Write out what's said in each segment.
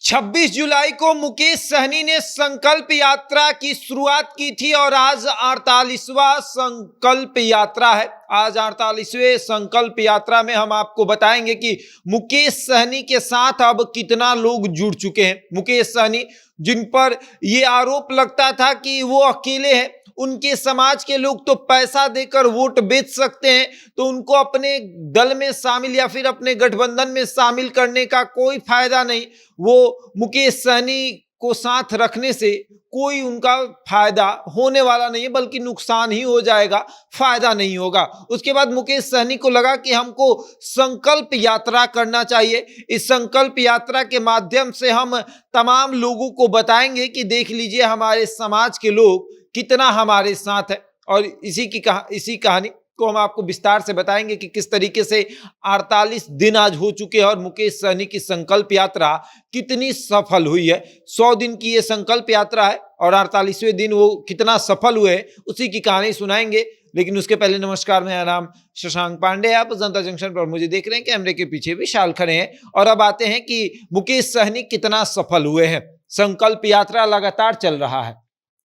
26 जुलाई को मुकेश सहनी ने संकल्प यात्रा की शुरुआत की थी और आज 48वां संकल्प यात्रा है। आज 48वें संकल्प यात्रा में हम आपको बताएंगे कि मुकेश सहनी के साथ अब कितना लोग जुड़ चुके हैं। मुकेश सहनी जिन पर यह आरोप लगता था कि वो अकेले हैं, उनके समाज के लोग तो पैसा देकर वोट बेच सकते हैं, तो उनको अपने दल में शामिल या फिर अपने गठबंधन में शामिल करने का कोई फायदा नहीं। वो मुकेश सहनी को साथ रखने से कोई उनका फायदा होने वाला नहीं है, बल्कि नुकसान ही हो जाएगा, फायदा नहीं होगा। उसके बाद मुकेश सहनी को लगा कि हमको संकल्प यात्रा करना चाहिए। इस संकल्प यात्रा के माध्यम से हम तमाम लोगों को बताएंगे कि देख लीजिए हमारे समाज के लोग कितना हमारे साथ है। और इसी कहानी को हम आपको विस्तार से बताएंगे कि किस तरीके से 48 दिन आज हो चुके हैं और मुकेश सहनी की संकल्प यात्रा कितनी सफल हुई है। 100 दिन की ये संकल्प यात्रा है और 48वें दिन वो कितना सफल हुए, उसी की कहानी सुनाएंगे। लेकिन उसके पहले नमस्कार, मेरा नाम शशांक पांडे, आप जनता जंक्शन पर मुझे देख रहे हैं। कैमरे के पीछे विशाल खड़े हैं। और अब आते हैं कि मुकेश सहनी कितना सफल हुए हैं। संकल्प यात्रा लगातार चल रहा है,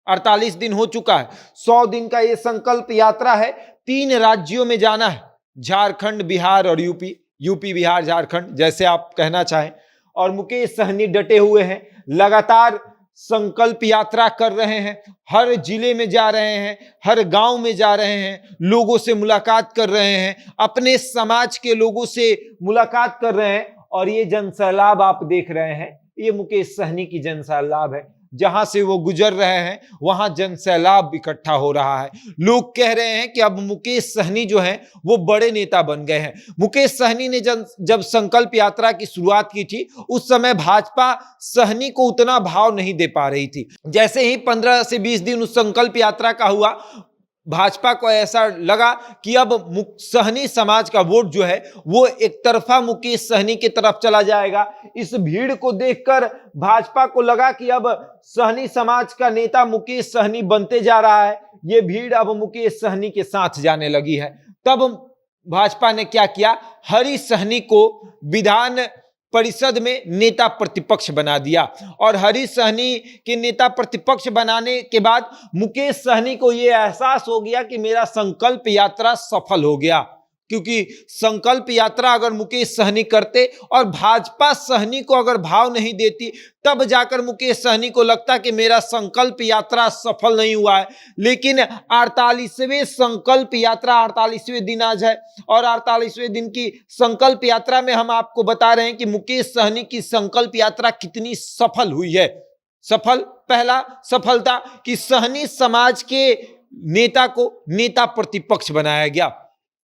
48 दिन हो चुका है। 100 दिन का ये संकल्प यात्रा है। 3 राज्यों में जाना है, झारखंड, बिहार और यूपी बिहार झारखंड, जैसे आप कहना चाहें। और मुकेश सहनी डटे हुए हैं, लगातार संकल्प यात्रा कर रहे हैं, हर जिले में जा रहे हैं, हर गांव में जा रहे हैं, लोगों से मुलाकात कर रहे हैं, अपने समाज के लोगों से मुलाकात कर रहे हैं। और ये जनसैलाब आप देख रहे हैं, ये मुकेश सहनी की जनसैलाब है। जहां से वो गुजर रहे हैं वहां जनसैलाब इकट्ठा हो रहा है। लोग कह रहे हैं कि अब मुकेश सहनी जो है वो बड़े नेता बन गए हैं। मुकेश सहनी ने जब संकल्प यात्रा की शुरुआत की थी, उस समय भाजपा सहनी को उतना भाव नहीं दे पा रही थी। जैसे ही 15 से 20 दिन उस संकल्प यात्रा का हुआ, भाजपा को ऐसा लगा कि अब सहनी समाज का वोट जो है वो एक तरफा मुकेश सहनी की तरफ चला जाएगा। इस भीड़ को देखकर भाजपा को लगा कि अब सहनी समाज का नेता मुकेश सहनी बनते जा रहा है, ये भीड़ अब मुकेश सहनी के साथ जाने लगी है। तब भाजपा ने क्या किया, हरी सहनी को विधान परिषद में नेता प्रतिपक्ष बना दिया। और हरी सहनी के नेता प्रतिपक्ष बनाने के बाद मुकेश सहनी को यह एहसास हो गया कि मेरा संकल्प यात्रा सफल हो गया। क्योंकि संकल्प यात्रा अगर मुकेश सहनी करते और भाजपा सहनी को अगर भाव नहीं देती, तब जाकर मुकेश सहनी को लगता कि मेरा संकल्प यात्रा सफल नहीं हुआ है। लेकिन 48वें संकल्प यात्रा, 48वें दिन आज है और 48वें दिन की संकल्प यात्रा में हम आपको बता रहे हैं कि मुकेश सहनी की संकल्प यात्रा कितनी सफल हुई है। पहला सफलता कि सहनी समाज के नेता को नेता प्रतिपक्ष बनाया गया।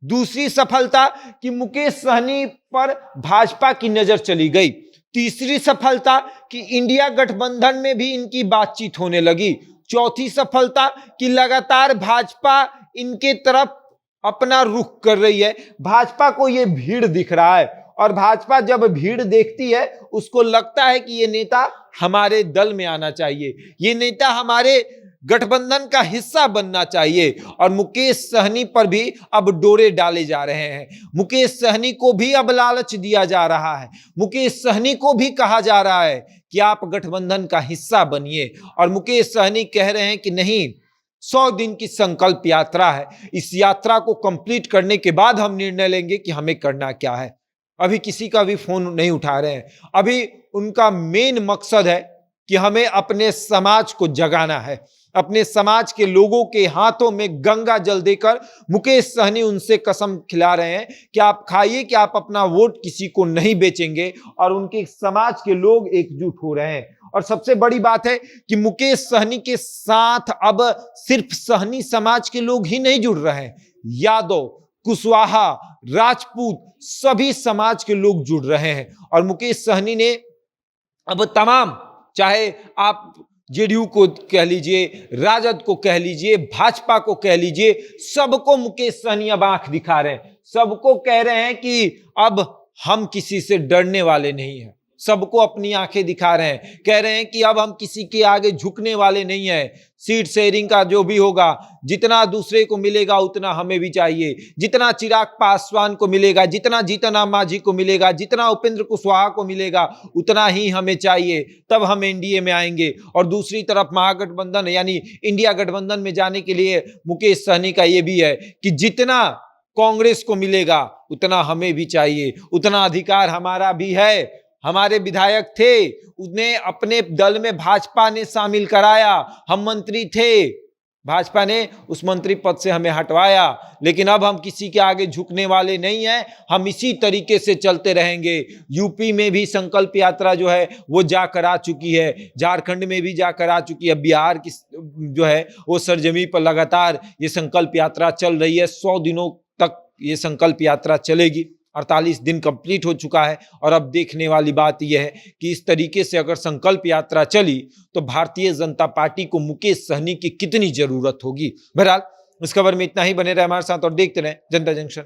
दूसरी सफलता कि मुकेश सहनी पर भाजपा की नजर चली गई। तीसरी सफलता कि इंडिया गठबंधन में भी इनकी बातचीत होने लगी। चौथी सफलता कि लगातार भाजपा इनके तरफ अपना रुख कर रही है। भाजपा को यह भीड़ दिख रहा है और भाजपा जब भीड़ देखती है उसको लगता है कि ये नेता हमारे दल में आना चाहिए, ये नेता हमारे गठबंधन का हिस्सा बनना चाहिए। और मुकेश सहनी पर भी अब डोरे डाले जा रहे हैं। मुकेश सहनी को भी अब लालच दिया जा रहा है। मुकेश सहनी को भी कहा जा रहा है कि आप गठबंधन का हिस्सा बनिए। और मुकेश सहनी कह रहे हैं कि नहीं, 100 दिन की संकल्प यात्रा है, इस यात्रा को कंप्लीट करने के बाद हम निर्णय लेंगे कि हमें करना क्या है। अभी किसी का भी फोन नहीं उठा रहे हैं। अभी उनका मेन मकसद है कि हमें अपने समाज को जगाना है। अपने समाज के लोगों के हाथों में गंगा जल देकर मुकेश सहनी उनसे कसम खिला रहे हैं कि आप खाइए कि आप अपना वोट किसी को नहीं बेचेंगे। और उनके समाज के लोग एकजुट हो रहे हैं। और सबसे बड़ी बात है कि मुकेश सहनी के साथ अब सिर्फ सहनी समाज के लोग ही नहीं जुड़ रहे हैं, यादव, कुशवाहा, राजपूत, सभी समाज के लोग जुड़ रहे हैं। और मुकेश सहनी ने अब तमाम, चाहे आप जेडीयू को कह लीजिए, राजद को कह लीजिए, भाजपा को कह लीजिए, सबको मुकेश सहनी अब आंख दिखा रहे हैं। सबको कह रहे हैं कि अब हम किसी से डरने वाले नहीं हैं। सबको अपनी आंखें दिखा रहे हैं, कह रहे हैं कि अब हम किसी के आगे झुकने वाले नहीं है। सीट शेयरिंग का जो भी होगा, जितना दूसरे को मिलेगा उतना हमें भी चाहिए, जितना चिराग पासवान को मिलेगा, जितना जीतन राम मांझी को मिलेगा, जितना उपेंद्र कुशवाहा को मिलेगा उतना ही हमें चाहिए, तब हम एनडीए में आएंगे। और दूसरी तरफ महागठबंधन यानी इंडिया गठबंधन में जाने के लिए मुकेश सहनी का यह भी है कि जितना कांग्रेस को मिलेगा उतना हमें भी चाहिए, उतना अधिकार हमारा भी है। हमारे विधायक थे, उन्हें अपने दल में भाजपा ने शामिल कराया, हम मंत्री थे, भाजपा ने उस मंत्री पद से हमें हटवाया, लेकिन अब हम किसी के आगे झुकने वाले नहीं हैं, हम इसी तरीके से चलते रहेंगे। यूपी में भी संकल्प यात्रा जो है वो जाकर आ चुकी है, झारखंड में भी जाकर आ चुकी है, बिहार की जो है वो सरजमी पर लगातार ये संकल्प यात्रा चल रही है। 100 दिनों तक ये संकल्प यात्रा चलेगी, 48 दिन कंप्लीट हो चुका है। और अब देखने वाली बात यह है कि इस तरीके से अगर संकल्प यात्रा चली तो भारतीय जनता पार्टी को मुकेश सहनी की कितनी जरूरत होगी। बहरहाल इस खबर में इतना ही, बने रहे हमारे साथ और देखते रहें जनता जंक्शन।